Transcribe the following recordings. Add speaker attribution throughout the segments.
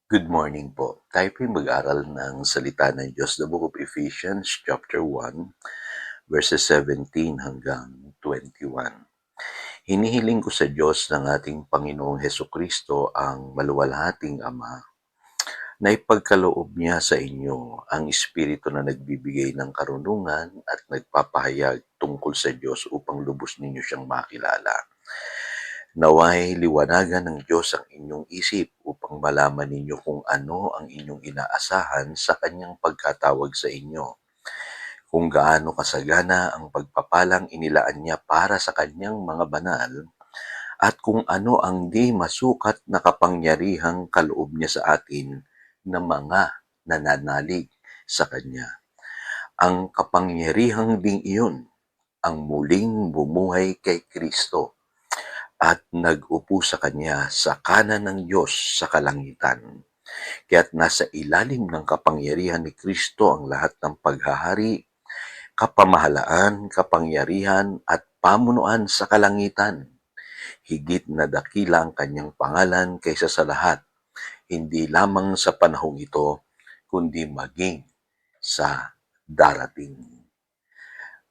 Speaker 1: Good morning po. Tayo po'y mag-aral ng salita ng Diyos, the book of Ephesians chapter 1, verses 17 hanggang 21. Hinihiling ko sa Diyos ng ating Panginoong Hesukristo ang maluwalhating Ama na ipagkaloob niya sa inyo ang Espiritu na nagbibigay ng karunungan at nagpapahayag tungkol sa Diyos upang lubos ninyo siyang makilala. Naway liwanagan ng Diyos ang inyong isip upang malaman ninyo kung ano ang inyong inaasahan sa kanyang pagkatawag sa inyo, kung gaano kasagana ang pagpapalang inilaan niya para sa kanyang mga banal, at kung ano ang di masukat na kapangyarihang kaloob niya sa atin na mga nananalig sa kanya. Ang kapangyarihang ding iyon ang muling bumuhay kay Kristo at nag-upo sa kanya sa kanan ng Diyos sa kalangitan. Kaya't nasa ilalim ng kapangyarihan ni Kristo ang lahat ng paghahari, kapamahalaan, kapangyarihan at pamunuan sa kalangitan. Higit na dakila ang kanyang pangalan kaysa sa lahat, hindi lamang sa panahong ito, kundi maging sa darating.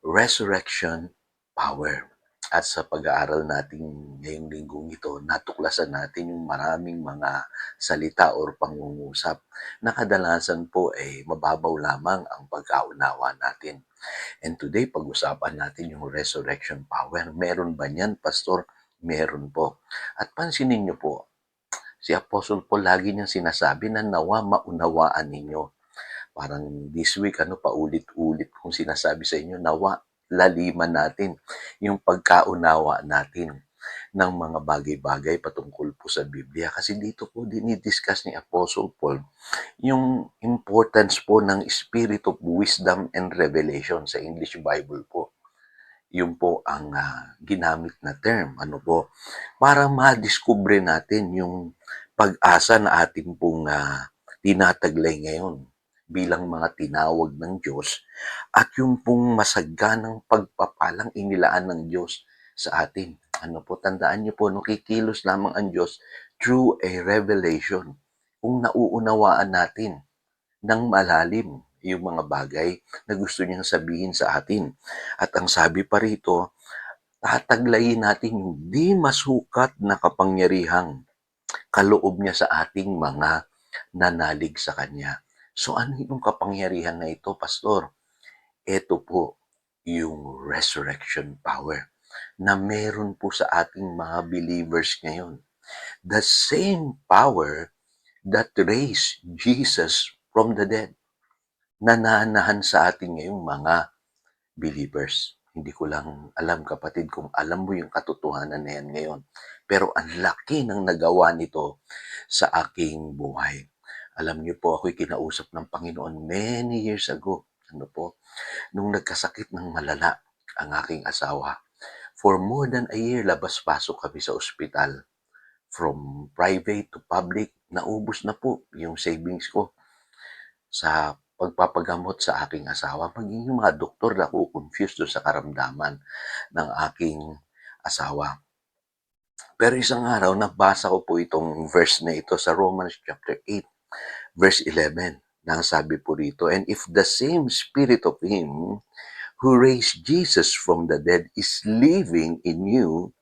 Speaker 1: Resurrection power. At sa pag-aaral natin ngayong linggong ito, natuklasan natin yung maraming mga salita or pangungusap na kadalasan po ay mababaw lamang ang pagkaunawa natin. And today, pag-usapan natin yung resurrection power. Meron ba niyan, Pastor? Meron po. At pansinin niyo po, si Apostle Paul lagi niyang sinasabi na nawa maunawaan ninyo. Parang this week, paulit-ulit kong sinasabi sa inyo, nawa laliman natin yung pagkaunawa natin ng mga bagay-bagay patungkol po sa Biblia. Kasi dito po dinidiscuss ni Apostle Paul yung importance po ng Spirit of Wisdom and Revelation sa English Bible po. Yun po ang ginamit na term. Para madiskubre natin yung pag-asa na ating pong tinataglay ngayon bilang mga tinawag ng Diyos at yung pong masaganang pagpapalang inilaan ng Diyos sa atin. Tandaan niyo po, kikilos lamang ang Diyos through a revelation. Kung nauunawaan natin ng malalim yung mga bagay na gusto niyang sabihin sa atin. At ang sabi pa rito, tataglayin natin yung di masukat na kapangyarihang kaloob niya sa ating mga nanalig sa Kanya. So ano yung kapangyarihan na ito, Pastor? Ito po yung resurrection power na meron po sa ating mga believers ngayon. The same power that raised Jesus from the dead, nananahan sa ating ngayong mga believers. Hindi ko lang alam, kapatid, kung alam mo yung katotohanan na yan ngayon. Pero ang laki ng nagawa nito sa aking buhay. Alam niyo po, ako'y kinausap ng Panginoon many years ago. Nung nagkasakit ng malala ang aking asawa. For more than a year, labas-pasok kami sa ospital. From private to public, naubos na po yung savings ko sa pagpapagamot sa aking asawa. Maging yung mga doktor na confused doon sa karamdaman ng aking asawa. Pero isang araw, nabasa ko po itong verse na ito sa Romans chapter 8, verse 11. Na sabi po rito, and if the same Spirit of Him who raised Jesus from the dead is living in you,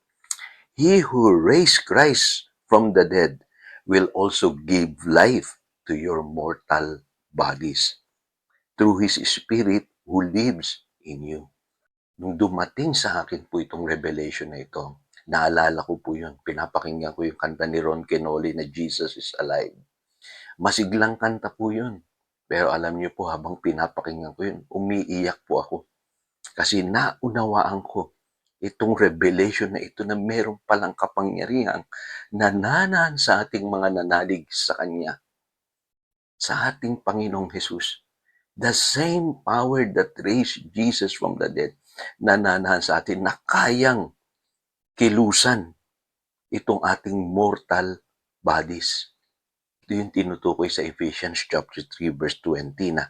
Speaker 1: He who raised Christ from the dead will also give life to your mortal bodies through His Spirit who lives in you. Nung dumating sa akin po itong revelation na ito, naalala ko po yun. Pinapakinggan ko yung kanta ni Ron Kenoli na Jesus is Alive. Masiglang kanta po yun. Pero alam niyo po, habang pinapakinggan ko yun, umiiyak po ako. Kasi naunawaan ko itong revelation na ito na meron palang kapangyarihan na nananahan sa ating mga nanalig sa Kanya, sa ating Panginoong Jesus. The same power that raised Jesus from the dead, nananahan sa atin na kayang kilusan itong ating mortal bodies. Ito yung tinutukoy sa Ephesians chapter 3 verse 20 na,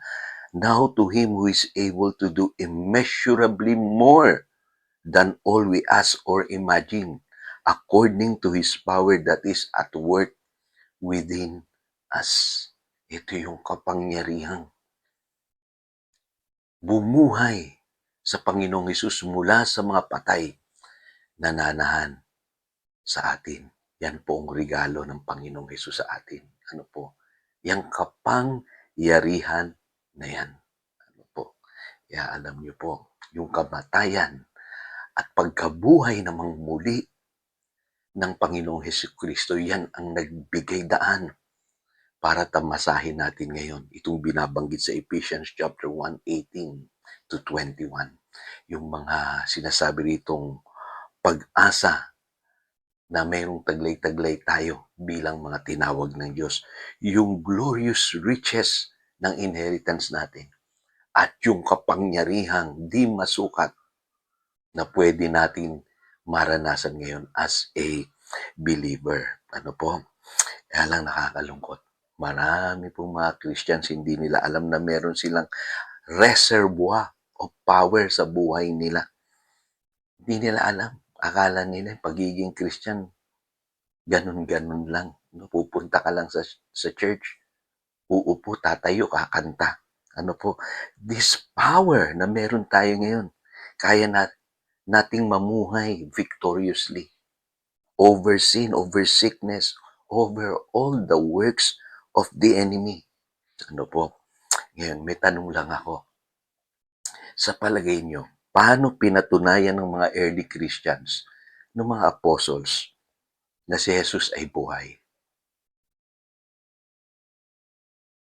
Speaker 1: now to Him who is able to do immeasurably more than all we ask or imagine, according to His power that is at work within as ito yung kapangyarihang bumuhay sa Panginoong Hesus mula sa mga patay na nanahan sa atin. Yan po ang regalo ng Panginoong Hesus sa atin. Ano po? Yang kapangyarihan na yan. Ano po? Kaya alam niyo po, yung kamatayan at pagkabuhay namang muli ng Panginoong Hesukristo, yan ang nagbigay daan para tamasahin natin ngayon. Itong binabanggit sa Ephesians chapter 1:18 to 21. Yung mga sinasabi ritong pag-asa na mayroong taglay-taglay tayo bilang mga tinawag ng Diyos. Yung glorious riches ng inheritance natin at yung kapangyarihang di masukat na pwede natin maranasan ngayon as a believer. Ano po? Kaya lang nakakalungkot. Marami pong mga Christians hindi nila alam na meron silang reservoir of power sa buhay nila. Hindi nila alam. Akala nila pagiging Christian, ganun-ganun lang. No, pupunta ka lang sa church, uupo, tatayo, kakanta. Ano po? This power na meron tayo ngayon, kaya nating mamuhay victoriously over sin, over sickness, over all the works of the enemy. Ano po? Ngayon, may tanong lang ako. Sa palagay nyo, paano pinatunayan ng mga early Christians, ng mga apostles, na si Jesus ay buhay?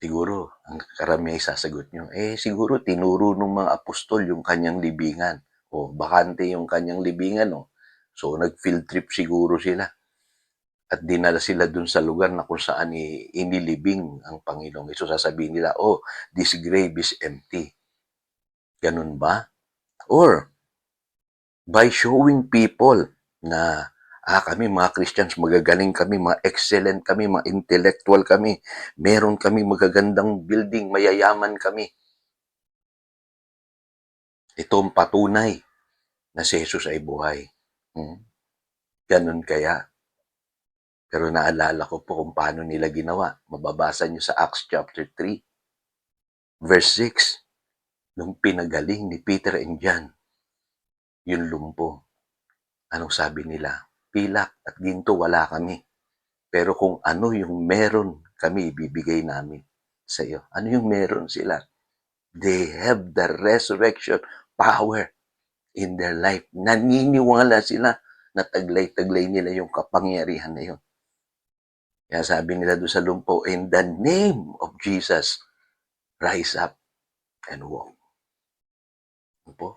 Speaker 1: Siguro, ang karamihan sasagot nyo, siguro tinuro ng mga apostol yung kanyang libingan. O, bakante yung kanyang libingan, o. So, nag-field trip siguro sila. At dinala sila dun sa lugar na kung saan inilibing ang Panginoong. So, sasabihin nila, this grave is empty. Ganun ba? Or, by showing people na kami mga Christians, magagaling kami, mga excellent kami, mga intellectual kami, meron kami magagandang building, mayayaman kami. Ito ang patunay na si Jesus ay buhay. Ganun kaya. Pero naalala ko po kung paano nila ginawa. Mababasa nyo sa Acts chapter 3, verse 6. Nung pinagaling ni Peter and John, yung lumpo. Anong sabi nila? Pilak at ginto wala kami. Pero kung ano yung meron kami, ibibigay namin sa iyo. Ano yung meron sila? They have the resurrection power in their life. Naniniwala sila na taglay-taglay nila yung kapangyarihan na yun. Kaya sabi nila doon sa lumpo, in the name of Jesus, rise up and walk. Ano po?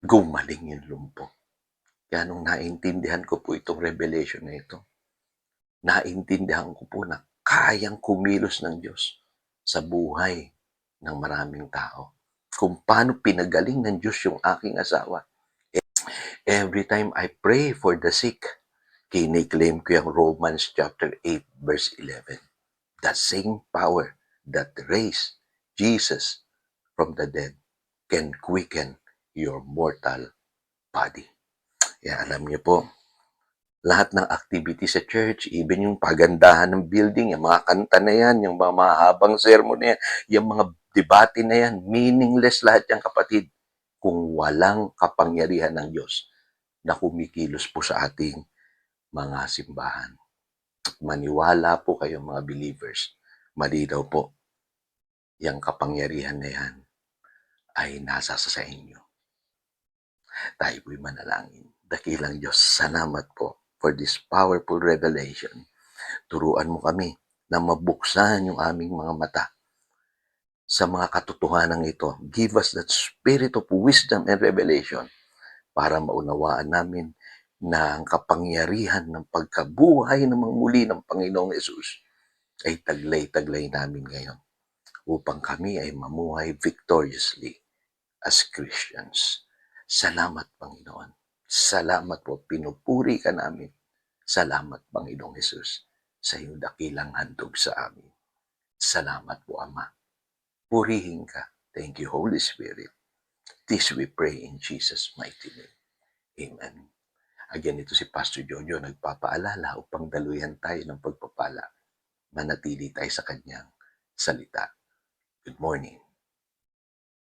Speaker 1: Gumaling yung lumpo. Kaya nung naintindihan ko po itong revelation na ito, naintindihan ko po na kayang kumilos ng Diyos sa buhay ng maraming tao. Kung paano pinagaling ng Diyos yung aking asawa. Every time I pray for the sick, kiniklaim ko yung Romans chapter 8 verse 11. The same power that raised Jesus from the dead can quicken your mortal body. Kaya alam niyo po, lahat ng activity sa church, even yung pagandahan ng building, yung mga kanta na yan, yung mga mahabang sermon na yan, yung mga debate na yan, meaningless lahat yan, kapatid, kung walang kapangyarihan ng Diyos na kumikilos po sa ating mga simbahan. Maniwala po kayo mga believers, malinaw po, yung kapangyarihan na yan ay nasa sa inyo. Tayo po'y manalangin. Dakilang Diyos, salamat po for this powerful revelation. Turuan mo kami na mabuksan yung aming mga mata sa mga katotohanan ito. Give us that spirit of wisdom and revelation para maunawaan namin na ang kapangyarihan ng pagkabuhay ng mga muli ng Panginoong Yesus ay taglay-taglay namin ngayon upang kami ay mamuhay victoriously as Christians. Salamat, Panginoon. Salamat po. Pinupuri ka namin. Salamat, Panginoong Hesus, sa iyong dakilang handog sa amin. Salamat po, Ama. Purihin ka. Thank you, Holy Spirit. This we pray in Jesus' mighty name. Amen. Again, ito si Pastor Jojo nagpapaalala upang daluyan tayo ng pagpapala manatili tayo sa kanyang salita. Good morning.